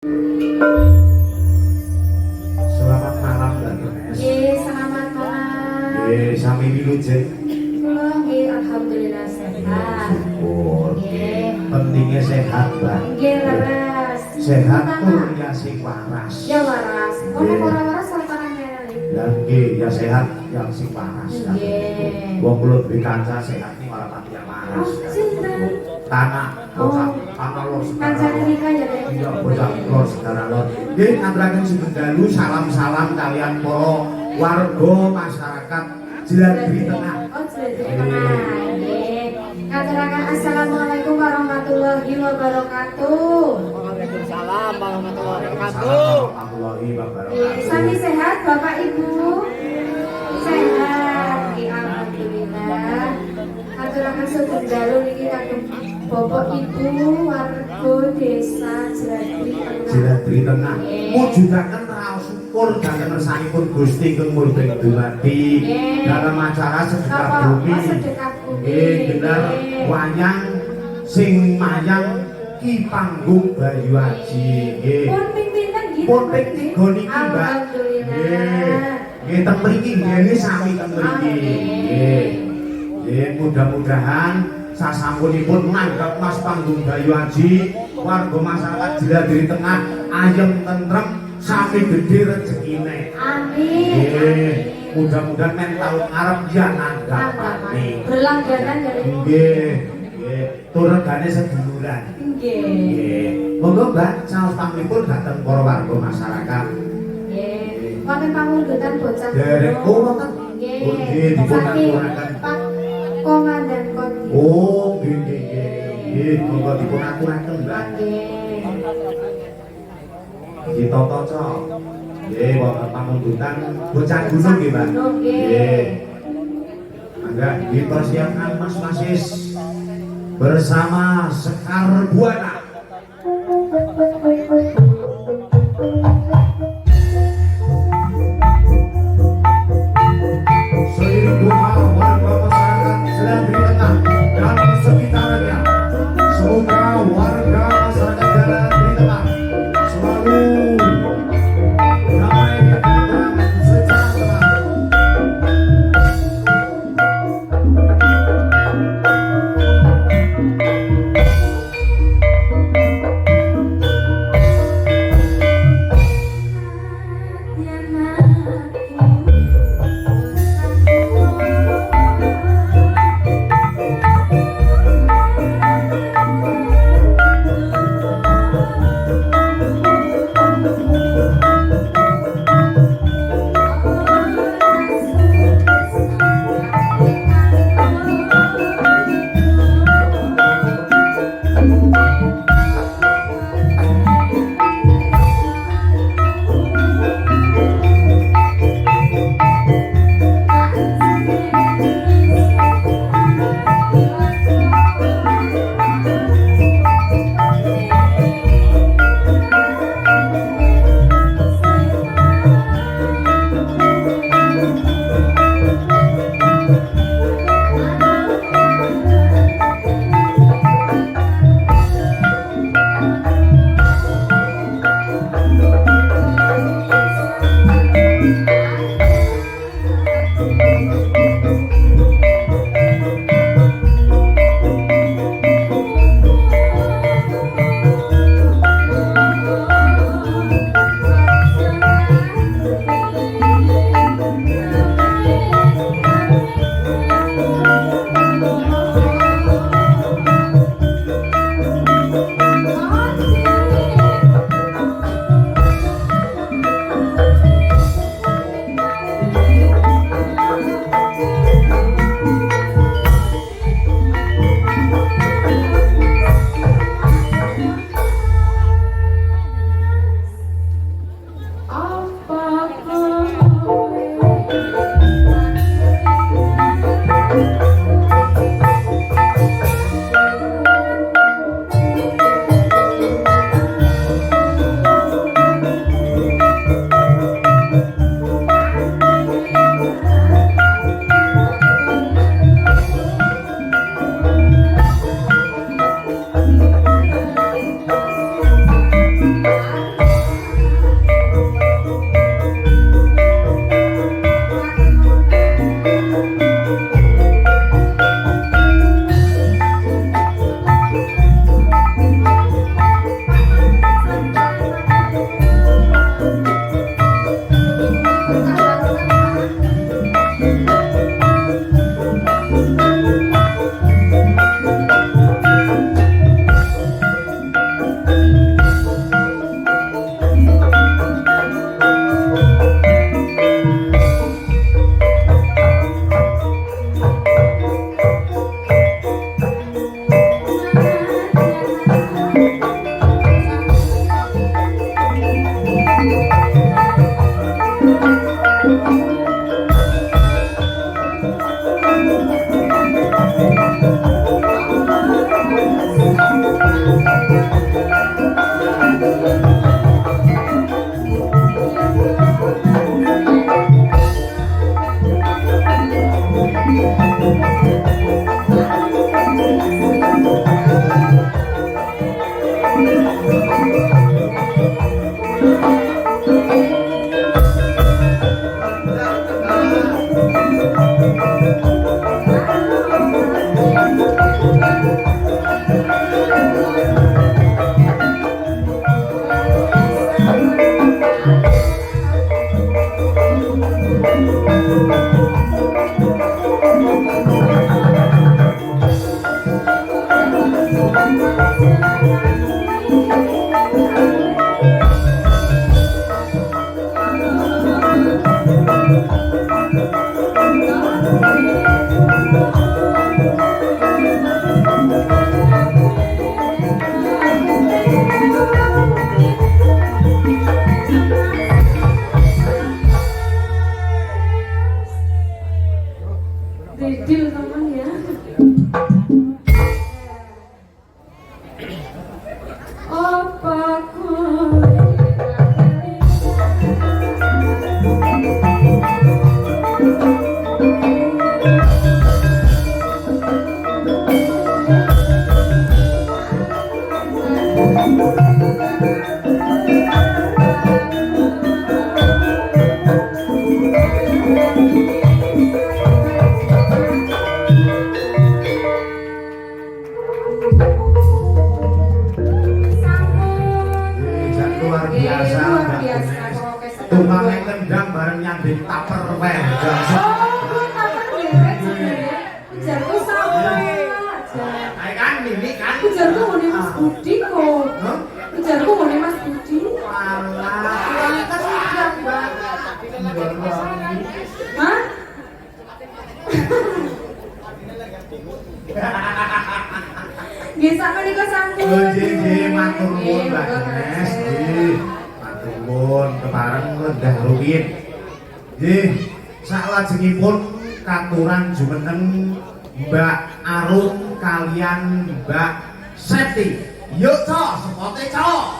Selamat malam Mbak Nes. Nggih, selamat malam. Nggih, sami wilujeng. Kula nggih alhamdulillah sehat. Syukur. Nggih. Pentingnya sehat, Mbak. Nggih, leres. Sehat Utama. tur ya sing waras. Ya waras. Kok Nggih. ora waras saltanan meli. Lah nggih, ya sehat yang sing waras. Nggih. Wong kula duwe kanca sehat ning ora pati yang waras. Oh, sinten? Tanah, bocah, tanah lor Kancane nikah ya, Dek. Iya, bocah lor segara lor. Nggih, ngaturaken sebendalu salam-salam kalian para warga masyarakat Jeladri Tengah. Oh, Jeladri Tengah. Nggih. Ngaturaken assalamualaikum warahmatullahi wabarakatuh. Waalaikumsalam warahmatullahi wabarakatuh. Warahmatullahi Nggih, wabarakatuh. sami sehat Bapak Ibu? Sehat. Nggih, alhamdulillah. Aturaken sedaya niki kagem Bapak Ibu warga desa Jeladri Tengah. Jeladri Tengah mujudaken raos syukur dhateng ngersanipun Gusti Kang Murbeng Dumadi dalam acara sedekah bumi. Sedekah bumi. Nggih, bener wayang sing mayang Ki Panggung Bayu Aji. Nggih. Pun ping pinten nggih? Pun ping 3 niki, Mbak. Alhamdulillah. Nggih, teng mriki nggih sami teng mriki. Nggih. Nggih, mudah-mudahan sasampunipun nanggap Mas Panggung Bayu Aji warga masyarakat Jeladri Tengah ayem tentrem sami gede rezekine. Amin. Nggih, mudah-mudahan men tahun Arab ya nanggapane. Berlangganan ya, Ibu. Nggih, nggih, tur regane seduluran. Nggih. Nggih. Monggo Mbak, saos pamripun dhateng para warga masyarakat. Nggih. Wonten pamundhutan bocah. Derek wonten. Nggih. Oh, nggih, dipun Saking aturaken. Pak Komandan Kodim. Oh, nggih nggih nggih. Nggih, monggo dipun aturaken, Mbak. Nggih. Ditata cok. Nggih, wonten pamundhutan bocah gunung nggih, Mbak. Gunung, nggih. Nggih. Mangga dipersiapkan Mas Masis bersama Sekar Buana. Seiring doa warga masyarakat Jeladri Tengah dan sekitarnya, semoga warga masyarakat Jeladri Tengah selalu damai dan sejahtera. luar biasa luar Mbak biasa. Gunes. Pokoknya senang Tumpang banget. kendang bareng nyambit tupperware. Oh, gue kapan deret sebenarnya. Ujarku sama aja. Kayak kan ini kan. Ujarku mau Mas Budi kok. Hah? Ujarku mau Mas Budi. Walah, kan siap Mbak. Hah? Biasa menika sampun. Nggih, matur nuwun Mbak Gunes. Nggih, matur nuwun kepareng lenggah rumiyin. Nggih, salajengipun katuran jumeneng Mbak Arun kalian Mbak Septi. Yuk, Cok, sepote, Cok.